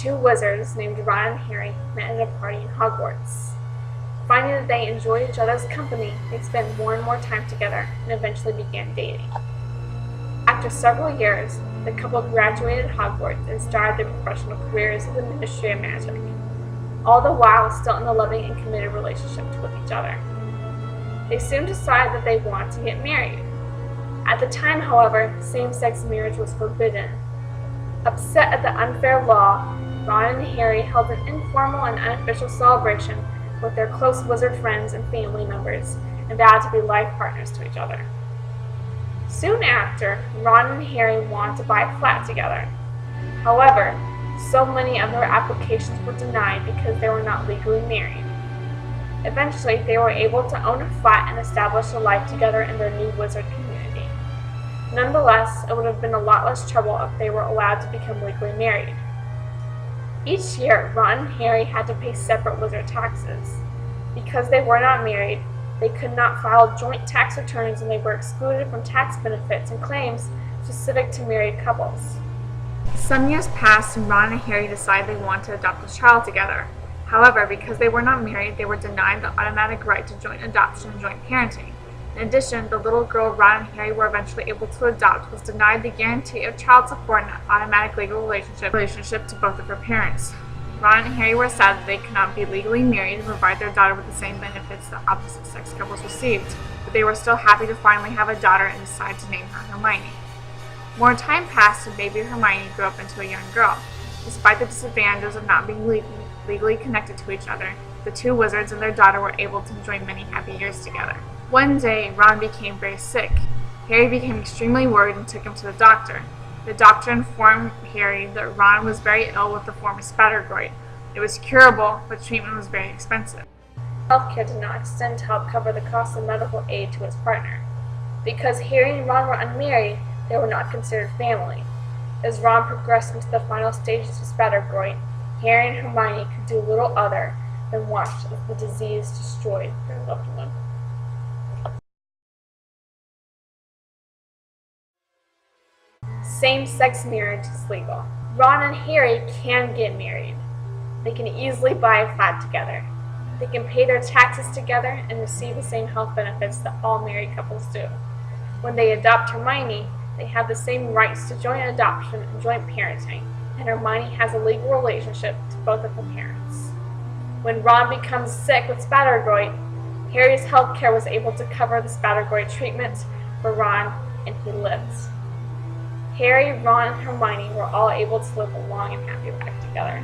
two wizards named Ron and Harry met at a party in Hogwarts. Finding that they enjoyed each other's company, they spent more and more time together and eventually began dating. After several years, the couple graduated Hogwarts and started their professional careers in the Ministry of Magic, all the while still in a loving and committed relationship with each other. They soon decided that they wanted to get married. At the time, however, same-sex marriage was forbidden. Upset at the unfair law, Ron and Harry held an informal and unofficial celebration with their close wizard friends and family members and vowed to be life partners to each other. Soon after, Ron and Harry wanted to buy a flat together. However, so many of their applications were denied because they were not legally married. Eventually, they were able to own a flat and establish a life together in their new wizard community. Nonetheless, it would have been a lot less trouble if they were allowed to become legally married. Each year, Ron and Harry had to pay separate wizard taxes. Because they were not married, they could not file joint tax returns and they were excluded from tax benefits and claims specific to married couples. Some years passed and Ron and Harry decided they wanted to adopt a child together. However, because they were not married, they were denied the automatic right to joint adoption and joint parenting. In addition, the little girl Ron and Harry were eventually able to adopt was denied the guarantee of child support and an automatic legal relationship to both of her parents. Ron and Harry were sad that they could not be legally married and provide their daughter with the same benefits that opposite-sex couples received, but they were still happy to finally have a daughter and decided to name her Hermione. More time passed and baby Hermione grew up into a young girl. Despite the disadvantages of not being legally connected to each other, the two wizards and their daughter were able to enjoy many happy years together. One day, Ron became very sick. Harry became extremely worried and took him to the doctor. The doctor informed Harry that Ron was very ill with the form of spattergroit. It was curable, but treatment was very expensive. Healthcare did not extend to help cover the cost of medical aid to his partner. Because Harry and Ron were unmarried, they were not considered family. As Ron progressed into the final stages of spattergroit, Harry and Hermione could do little other than watch as the disease destroyed their loved one. Same-sex marriage is legal. Ron and Harry can get married. They can easily buy a flat together. They can pay their taxes together and receive the same health benefits that all married couples do. When they adopt Hermione, they have the same rights to joint adoption and joint parenting, and Hermione has a legal relationship to both of her parents. When Ron becomes sick with spattergroit, Harry's health care was able to cover the spattergroit treatment for Ron, and he lives. Harry, Ron, and Hermione were all able to live a long and happy life together.